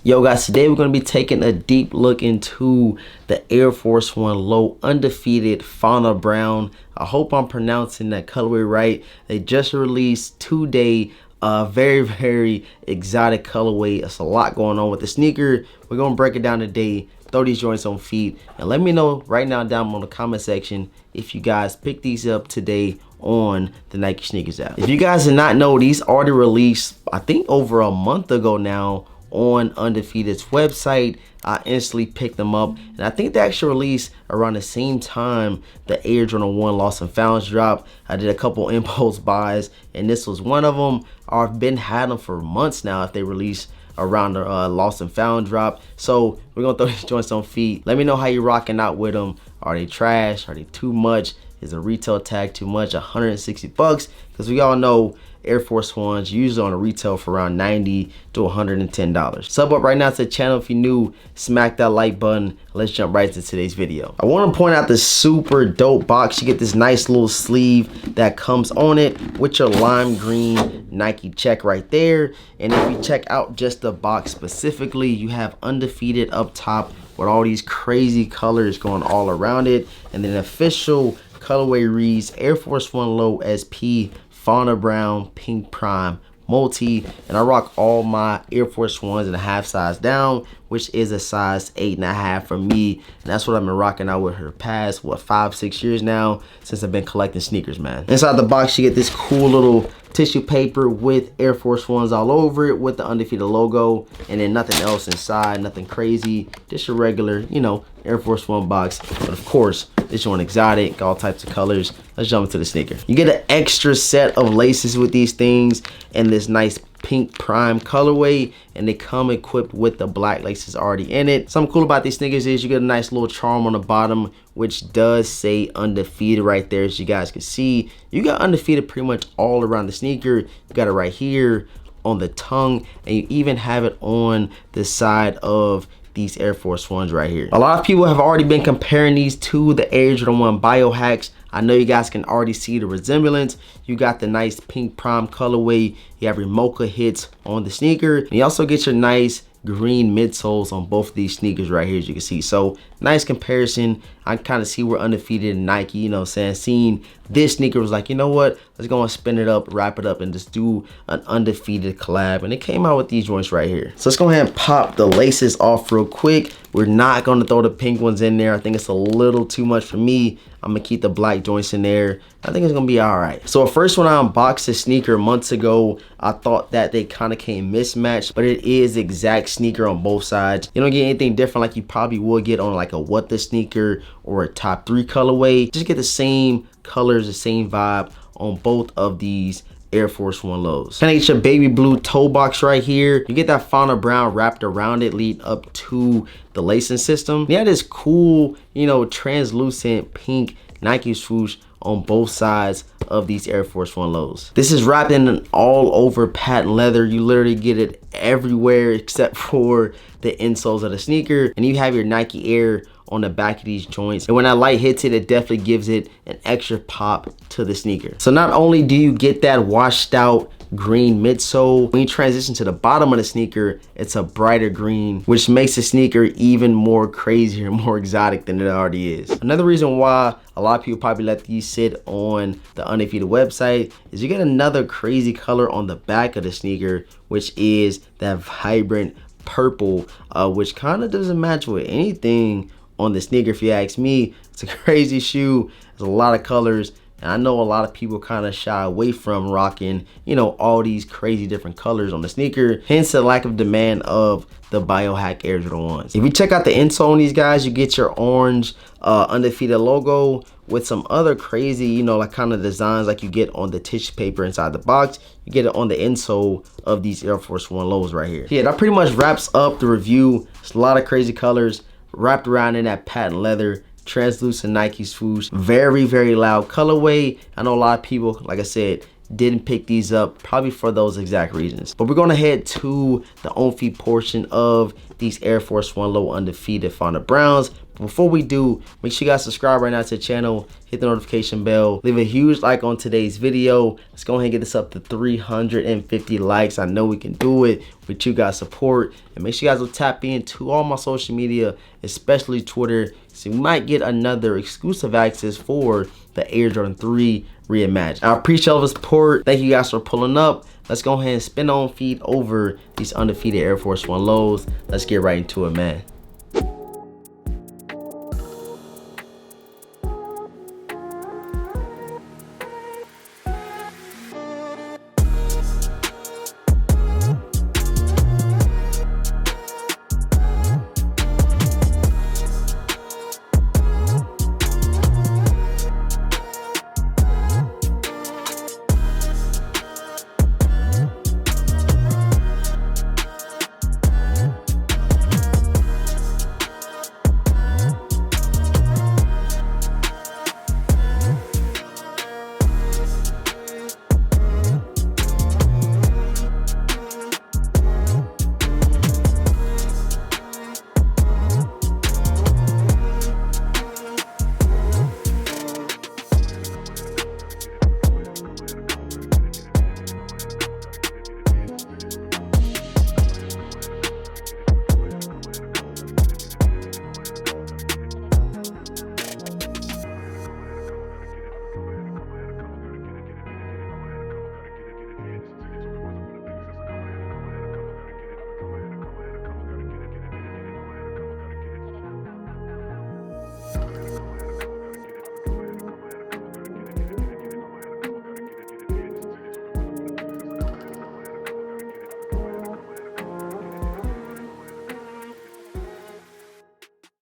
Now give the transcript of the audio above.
Yo guys, today we're going to be taking a deep look into the Air Force One Low Undefeated Fauna Brown. I hope I'm pronouncing that colorway right. They just released today a very exotic colorway. There's a lot going on with the sneaker. We're going to break it down today, throw these joints on feet, and let me know right now down in the comment section if you guys pick these up today on the Nike SNKRS app. If you guys did not know, these already released I think over a month ago now on Undefeated's website. I instantly picked them up, and I think they actually released around the same time the Air Jordan 1 Lost and Founds dropped. I did a couple impulse buys, and this was one of them. I've been had them for months now if they release around the Lost and Found drop. So we're gonna throw these joints on feet. Let me know how you're rocking out with them. Are they trash? Are they too much? Is the retail tag too much? 160 bucks, because we all know Air Force Ones usually on a retail for around $90 to $110. Sub up right now to the channel if you're new, smack that like button. Let's jump right into today's video. I want to point out this super dope box. You get this nice little sleeve that comes on it with your lime green Nike check right there. And if you check out just the box specifically, you have Undefeated up top with all these crazy colors going all around it. And then official colorway reads Air Force One Low SP Fauna Brown Pink Prime Multi, and I rock all my Air Force Ones in a half size down, which is a size 8.5 for me, and that's what I've been rocking out with her past 5-6 years now since I've been collecting sneakers, man. Inside the box you get this cool little tissue paper with Air Force Ones all over it with the Undefeated logo, and then nothing else inside, nothing crazy, just a regular, you know, Air Force One box. But of course, this one exotic, all types of colors. Let's jump into the sneaker. You get an extra set of laces with these things and this nice pink prime colorway, and they come equipped with the black laces already in it. Something cool about these sneakers is you get a nice little charm on the bottom, which does say Undefeated right there. As you guys can see, you got Undefeated pretty much all around the sneaker. You got it right here on the tongue, and you even have it on the side of these Air Force Ones right here. A lot of people have already been comparing these to the Air Jordan 1 Biohacks. I know you guys can already see the resemblance. You got the nice pink prime colorway. You have your mocha hits on the sneaker, and you also get your nice green midsoles on both of these sneakers right here, as you can see. So nice comparison. I kind of see where Undefeated and Nike, you know what I'm saying, seeing this sneaker was like, you know what, let's go and spin it up, wrap it up, and just do an Undefeated collab. And it came out with these joints right here. So let's go ahead and pop the laces off real quick. We're not going to throw the pink ones in there. I think it's a little too much for me. I'm gonna keep the black joints in there. I think it's gonna be all right. So first, when I unboxed the sneaker months ago, I thought that they kind of came mismatched, but it is exact sneaker on both sides. You don't get anything different like you probably would get on like a What The sneaker or a top 3 colorway. Just get the same colors, the same vibe on both of these Air Force One lows. Kind of get your baby blue toe box right here. You get that Fauna Brown wrapped around it, lead up to the lacing system. You have this cool, you know, translucent pink Nike swoosh on both sides of these Air Force One lows. This is wrapped in an all over patent leather. You literally get it everywhere except for the insoles of the sneaker, and you have your Nike Air on the back of these joints, and when that light hits it, it definitely gives it an extra pop to the sneaker. So not only do you get that washed out green midsole, when you transition to the bottom of the sneaker, it's a brighter green, which makes the sneaker even more crazier, more exotic than it already is. Another reason why a lot of people probably let these sit on the Undefeated website is you get another crazy color on the back of the sneaker, which is that vibrant purple, which kind of doesn't match with anything on the sneaker if you ask me. It's a crazy shoe. There's a lot of colors, and I know a lot of people kind of shy away from rocking, you know, all these crazy different colors on the sneaker, hence the lack of demand of the Biohack Air Jordan 1s. If you check out the insole on these guys, you get your orange Undefeated logo with some other crazy, you know, like kind of designs like you get on the tissue paper inside the box. You get it on the insole of these Air Force One lows right here. Yeah, that pretty much wraps up the review. It's a lot of crazy colors wrapped around in that patent leather, translucent Nike swoosh, very loud colorway. I know a lot of people, like I said, didn't pick these up, probably for those exact reasons. But we're gonna head to the on-feet portion of these Air Force One Low Undefeated Fauna Browns. Before we do, make sure you guys subscribe right now to the channel, hit the notification bell, leave a huge like on today's video. Let's go ahead and get this up to 350 likes. I know we can do it with you guys' support. And make sure you guys will tap into all my social media, especially Twitter, so you might get another exclusive access for the Air Jordan 3 Reimagined. I appreciate all the support. Thank you guys for pulling up. Let's go ahead and spin on feet over these undefeated Air Force One lows. Let's get right into it, man.